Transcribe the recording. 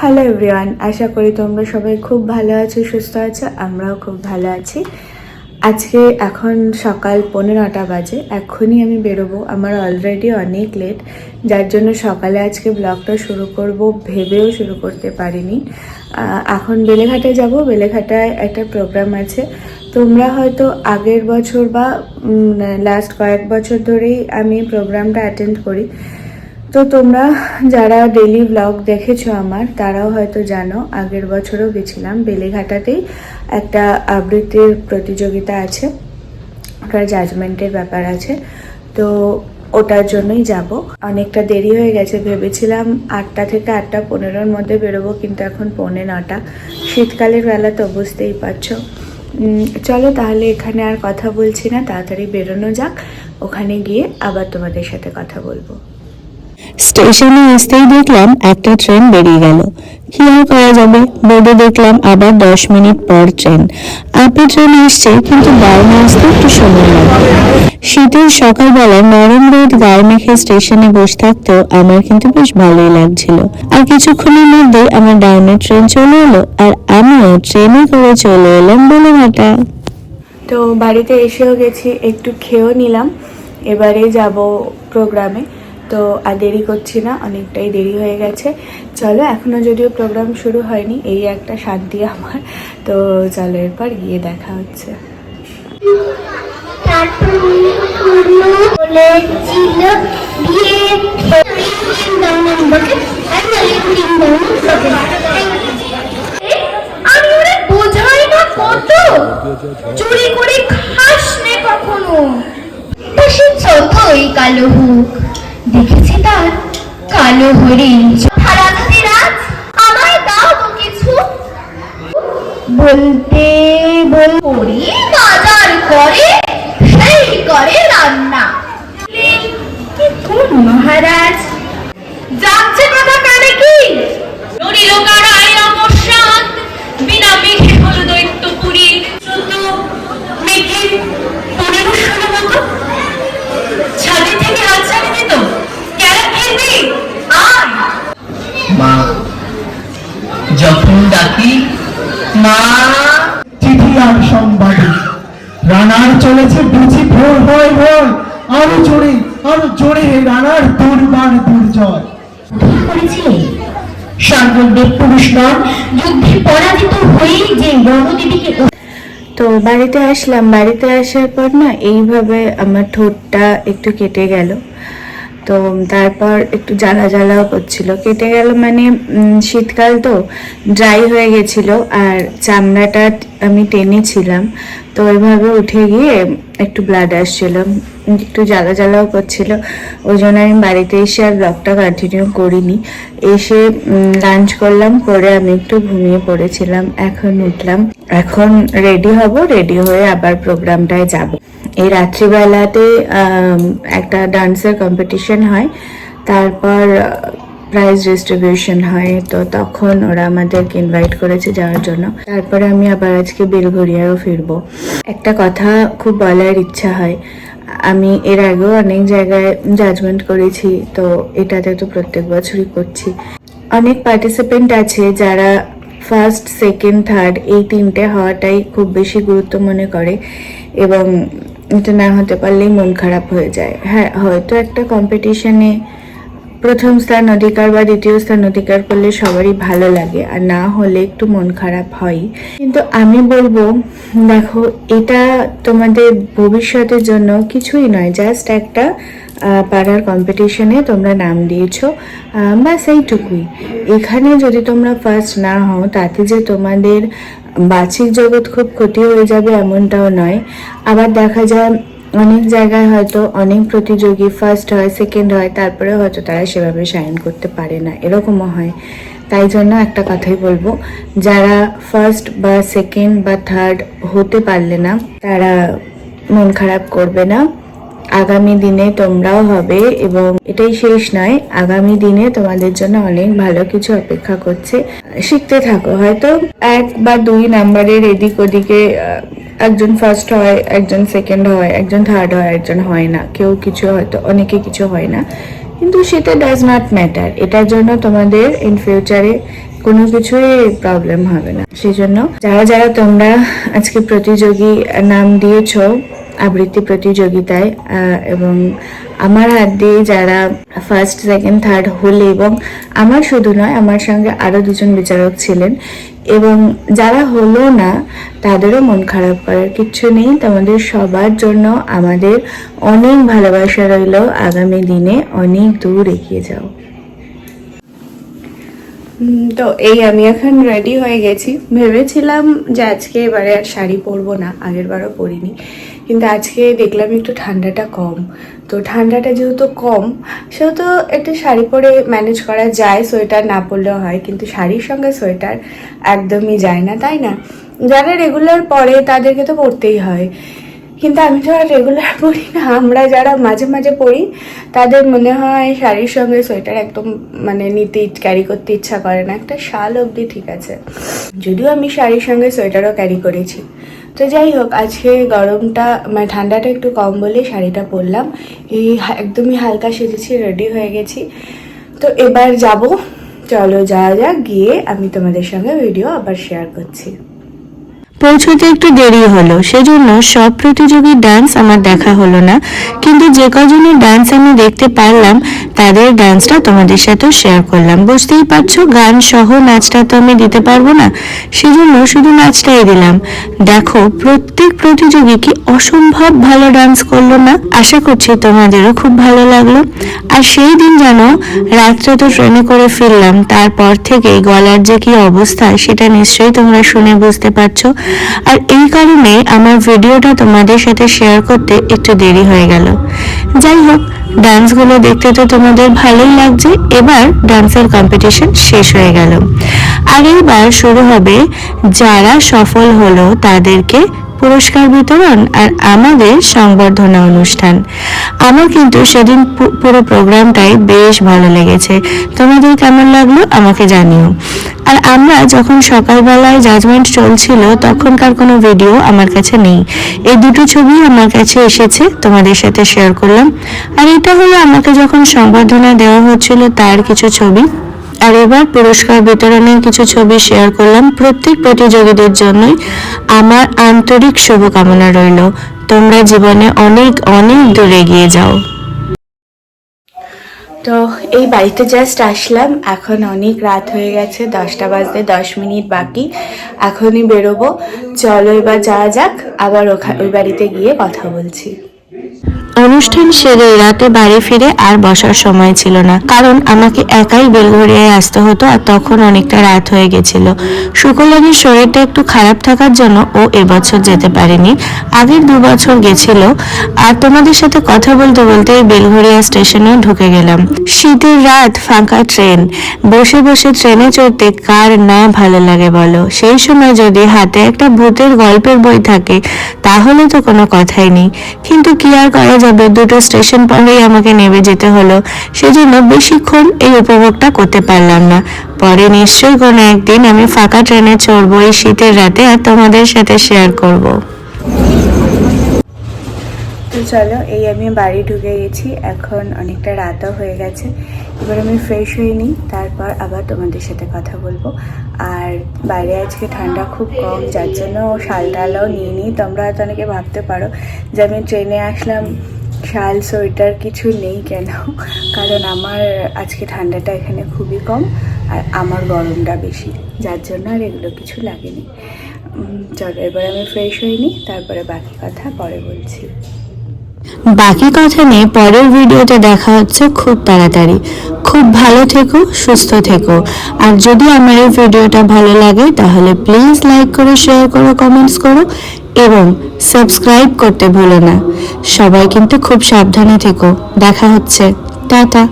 Hello everyone, আশা করি তোমরা সবাই খুব ভালো আছো, সুস্থ আছো। আমরাও খুব ভালো আছি। আজকে এখন সকাল 9:15 বাজে। এখনই আমি বেরোবো। আমার অলরেডি অনেক লেট, যার জন্য সকালে আজকে ব্লগটা শুরু করব ভেবেও শুরু করতে পারিনি। এখন বেলেঘাটে যাব। বেলেঘাটায় একটা প্রোগ্রাম আছে। তোমরা হয়তো আগের বছর বা লাস্ট কয়েক বছর ধরেই আমি প্রোগ্রামটা অ্যাটেন্ড করি, তো তোমরা যারা ডেলি ব্লগ দেখেছো আমার, তারাও হয়তো জানো আগের বছরও গেছিলাম। বেলেঘাটাতেই একটা আবৃত্তির প্রতিযোগিতা আছে, ওটার জাজমেন্টের ব্যাপার আছে, তো ওটার জন্যই যাব। অনেকটা দেরি হয়ে গেছে। ভেবেছিলাম 8টা থেকে 8:15-র মধ্যে বেরোবো, কিন্তু এখন 8:45। শীতকালের বেলা তো বুঝতেই পারছো। চলো তাহলে এখানে আর কথা বলছি না, তাড়াতাড়ি বেরোনো যাক। ওখানে গিয়ে আবার তোমাদের সাথে কথা বলবো। স্টেশনে আসতেই দেখলাম একটা ট্রেন বেরিয়ে গেল। কি আর করা যাবে, বোর্ডে দেখলাম আবার 10 মিনিট পর ট্রেন। আপে ট্রেন আসছে, কিন্তু বারণে আসতে একটু সময় লাগবে। শীতের সকালবেলা নরম রোদ গায়ে মেখে স্টেশনে বসে থাকতেও আমার কিন্তু বেশ ভালোই লাগছিল। আর কিছুক্ষণের মধ্যেই আমার ডাউনের ট্রেন চলে এলো, আর আমিও ট্রেনে করে চলে এলাম বেলেঘাটা। তো বাড়িতে এসেও গেছি, একটু খেয়েও নিলাম। এবারে যাব প্রোগ্রামে। তো আর দেরি করছি না, অনেকটাই দেরি হয়ে গেছে। চলো, এখনও যদিও প্রোগ্রাম শুরু হয়নি, এই একটা শান্তি আমার। তো চলো এরপর গিয়ে দেখা হচ্ছে। চুরি করে খাস নে কখনো। বুঝেছ তো এই কালো হুক, দেখেছি তার কালো হরিণ। রাজ আমায় দাও তো কিছু। বলতে করি বাজার করে, সেই করে রান্না। কোন মহারাজ যাচ্ছে কথা কানে কি? নরিলোকারায় নমস্যাৎ, বিনা মেঘে হল দৈত্যপুরী। মেঘে 15-16 মতো ছাদে থেকে হাত ছাড়ে দিত। কেন ফিরবি? আয় মা, যখন ডাকি মা। চিঠি আর সংবাদে রানার চলেছে বুঝি ভোর হয় ভোর। আরো জোরে রানার দুর্বার দুর্জয়। করেছিলে সর্বদেব পুরুষগণ যুদ্ধে পরাজিত হয়েই যে রণদেবীকে। তো বাড়িতে আসলাম। বাড়িতে আসার পর না এইভাবে আমার ঠোঁটটা একটু কেটে গেল। তো তারপর একটু জ্বালা জ্বালাও করছিল। কেটে গেল মানে শীতকাল তো ড্রাই হয়ে গেছিল, আর চামড়াটা আমি টেনেছিলাম, তো ওইভাবে উঠে গিয়ে একটু ব্লাড আসছিল, একটু জ্বালা জ্বালাও করছিল। ওই জন্য আমি বাড়িতে এসে আর ব্লগটা কন্টিনিউ করিনি। এসে লাঞ্চ করলাম, করে আমি একটু ঘুমিয়ে পড়েছিলাম। এখন উঠলাম, এখন রেডি হব, রেডি হয়ে আবার প্রোগ্রামটায় যাব। এই রাত্রিবেলাতে একটা ডান্সের কম্পিটিশন হয়, তারপর প্রাইজ ডিস্ট্রিবিউশন হয়। তো তখন ওরা আমাদেরকে ইনভাইট করেছে যাওয়ার জন্য। তারপরে আমি আবার আজকে বেলঘরিয়াও ফিরবো। একটা কথা খুব বলার ইচ্ছা হয়, আমি এর আগেও অনেক জায়গায় জাজমেন্ট করেছি, তো এটাতে তো প্রত্যেক বছরই করছি। অনেক পার্টিসিপেন্ট আছে যারা ফার্স্ট, সেকেন্ড, থার্ড এই 3টে হওয়াটাই খুব বেশি গুরুত্ব মনে করে, এবং এটা না হতে পারলেই মন খারাপ হয়ে যায়। হ্যাঁ, হয়তো একটা কম্পিটিশনে প্রথম স্থান অধিকার বা দ্বিতীয় স্থান অধিকার করলে সবারই ভালো লাগে, আর না হলে একটু মন খারাপ হয়। কিন্তু আমি বলবো, দেখো, এটা তোমাদের ভবিষ্যতের জন্য কিছুই নয়, জাস্ট একটা পাড়ার কম্পিটিশনে তোমরা নাম দিয়েছো, ব্যাস এইটুকুই। এখানে যদি তোমরা ফার্স্ট না হও, তাতে যে তোমাদের বাহ্যিক জগৎ খুব ক্ষতি হয়ে যাবে এমনটাও নয়। আবার দেখা যায় অনেক জায়গায় হয়তো অনেক প্রতিযোগী ফার্স্ট হয়, সেকেন্ড হয়, তারপরে হয়তো তারা সেভাবে শাইন করতে পারে না, এরকমও হয়। তাই জন্য একটা কথাই বলবো, যারা ফার্স্ট বা সেকেন্ড বা থার্ড হতে পারলে না, তারা মন খারাপ করবে না। আগামী দিনে তোমরাও হবে, এবং এটাই শেষ নয়, আগামী দিনে তোমাদের জন্য অনেক ভালো কিছু অপেক্ষা করছে। শিখতে থাকো। হয়তো 1 বা 2 নাম্বারের এদিক ওদিকে একজন ফার্স্ট হয়, একজন সেকেন্ড হয়, একজন থার্ড হয়, একজন হয় না, কেউ কিছু হয়তো, অনেকে কিছু হয় না, কিন্তু সেটা ডাজ নট ম্যাটার। এটার জন্য তোমাদের ইন ফিউচারে কোনো কিছুই প্রবলেম হবে না। সেই জন্য যারা যারা তোমরা আজকে প্রতিযোগী নাম দিয়েছো আবৃত্তি প্রতিযোগিতায়, এবং আমার হাত দিয়ে যারা ফার্স্ট সেকেন্ড থার্ড হলে, এবং আমার শুধু নয়, আমার সঙ্গে আরো দুজন বিচারক ছিলেন, এবং যারা হলো না তাদেরও মন খারাপ করার কিচ্ছু নেই। তোমাদের সবার জন্য আমাদের অনেক ভালোবাসা রইল। আগামী দিনে অনেক দূর এগিয়ে যাও। তো এই আমি এখন রেডি হয়ে গেছি। ভেবেছিলাম যে আজকে এবারে আর শাড়ি পরবো না, আগের বারও পরিনি, কিন্তু আজকে দেখলাম একটু ঠান্ডাটা কম। তো ঠান্ডাটা যেহেতু কম, সেহেতু একটু শাড়ি পরে ম্যানেজ করা যায়, সোয়েটার না পরলেও হয়। কিন্তু শাড়ির সঙ্গে সোয়েটার একদমই যায় না, তাই না? যারা রেগুলার পরে তাদেরকে তো পরতেই হয়, কিন্তু আমি তো আর রেগুলার পরি না। আমরা যারা মাঝে মাঝে পরি তাদের মনে হয় শাড়ির সঙ্গে সোয়েটার একদম মানে নিতে ক্যারি করতে ইচ্ছা করে না। একটা শাল অবধি ঠিক আছে, যদিও আমি শাড়ির সঙ্গে সোয়েটারও ক্যারি করেছি। তো যাই হোক, আজকে গরমটা মানে ঠান্ডাটা একটু কম বলে শাড়িটা পরলাম। এই একদমই হালকা সেজেছি, রেডি হয়ে গেছি। তো এবার যাব, চলো যাওয়া যাক, গিয়ে আমি তোমাদের সঙ্গে ভিডিও আবার শেয়ার করছি। পৌঁছতে একটু দেরি হলো, সেজন্য সব প্রতিযোগীর ডান্স আমার দেখা হলো না, কিন্তু যে কজনের ডান্স আমি দেখতে পারলাম তাদের ডান্সটা তোমাদের সাথে শেয়ার করলাম। বুঝতেই পারছো, গান সহ নাচটা তো আমি দিতে পারবো না, সেজন্য শুধু নাচটাই দিলাম। দেখো প্রত্যেক প্রতিযোগী কি অসম্ভব ভালো ডান্স করলো না। আশা করছি তোমাদেরও খুব ভালো লাগলো। আর সেই দিন যেন রাত্রে তো ট্রেনে করে ফিরলাম, তারপর থেকেই গলার যে কি অবস্থা সেটা নিশ্চয়ই তোমরা শুনে বুঝতে পারছো। আর এই কারণে আমার ভিডিওটা তোমাদের সাথে শেয়ার করতে একটু দেরি হয়ে গেল। যাই হোক, ডান্সগুলো দেখতে তো তোমাদের ভালোই লাগছে। এবার ডান্সের কম্পিটিশন শেষ হয়ে গেল, আর এইবার শুরু হবে যারা সফল হলো তাদেরকে পুরস্কার বিতরণ আর আমাদের সংবর্ধনা অনুষ্ঠান। আমার কিন্তু সেদিন পুরো প্রোগ্রামটাই বেশ ভালো লেগেছে। তোমাদের কেমন লাগলো আমাকে জানিও। আর আমরা যখন সকালবেলায় জাজমেন্ট চলছিল তখনকার কোনো ভিডিও আমার কাছে নেই। এই দুটো ছবি আমার কাছে এসেছে, তোমাদের সাথে শেয়ার করলাম। আর এটা হলো আমাকে যখন সংবর্ধনা দেওয়া হচ্ছিল তার কিছু ছবি। আর এবার পুরস্কার বিতরণের কিছু ছবি শেয়ার করলাম। প্রত্যেক প্রতিযোগীদের জন্যই আমার আন্তরিক শুভকামনা রইল। তোমরা জীবনে অনেক অনেক দূর এগিয়ে যাও। তো এই বাড়িতে জাস্ট আসলাম, এখন অনেক রাত হয়ে গেছে, 10টা বাজতে 10 মিনিট বাকি, এখনই বেরোবো। চলো এবার যাওয়া যাক, আবার ওই বাড়িতে গিয়ে কথা বলছি। অনুষ্ঠান সেরে রাতে বাড়ি ফিরে আর বসার সময় ছিল না, কারণ আমাকে একাই বেলঘরিয়ায় আসতে হতো, আর তখন অনেকটা রাত হয়ে গেছিল। শুকলানির শরীরটা একটু খারাপ থাকার জন্য ও এবছর যেতে পারেনি, আগের 2 বছর গেছিল। আর তোমাদের সাথে কথা বলতে বলতে বেলঘরিয়া স্টেশনেও ঢুকে গেলাম। শীতের রাত, ফাঁকা ট্রেন, বসে বসে ট্রেনে চড়তে কার না ভালো লাগে বলো। সেই সময় যদি হাতে একটা ভূতের গল্পের বই থাকে তাহলে তো কোনো কথাই নেই, কিন্তু কি আর করা যাবে, 2টো স্টেশন পরেই আমাকে নেমে যেতে হলো। সেজন্য বেশিক্ষণ এই উপভোগটা করতে পারলাম না। পরে নিশ্চয়ই কোনো একদিন আমি ফাঁকা ট্রেনে চড়বো এই শীতের রাতে, আর তোমাদের সাথে শেয়ার করব। তো চলো, এই আমি বাড়ি ঢুকে গেছি, এখন অনেকটা রাতও হয়ে গেছে। এবার আমি ফ্রেশ হয়ে নিই, তারপর আবার তোমাদের সাথে কথা বলবো। আর বাইরে আজকে ঠান্ডা খুব কম, যার জন্য শাল টালও নিয়ে নিই। তোমরা হয়তো অনেকে ভাবতে পারো যে আমি ট্রেনে আসলাম, শাল সোয়েটার কিছু নেই কেন, কারণ আমার আজকে ঠান্ডাটা এখানে খুবই কম আর আমার গরমটা বেশি, যার জন্য আর এগুলো কিছু লাগেনি। চলো এবার আমি ফ্রেশ হয়ে নিই, তারপরে বাকি কথা পরে বলছি। বাকি কথা নিয়ে পরের ভিডিওতে দেখা হচ্ছে খুব তাড়াতাড়ি। খুব ভালো থেকো, সুস্থ থেকো। আর যদি আমার এই ভিডিওটা ভালো লাগে তাহলে প্লিজ লাইক করো, শেয়ার করো, কমেন্টস করো এবং সাবস্ক্রাইব করতে ভুলো না। সবাই কিন্তু খুব সাবধানে থেকো। দেখা হচ্ছে, টাটা।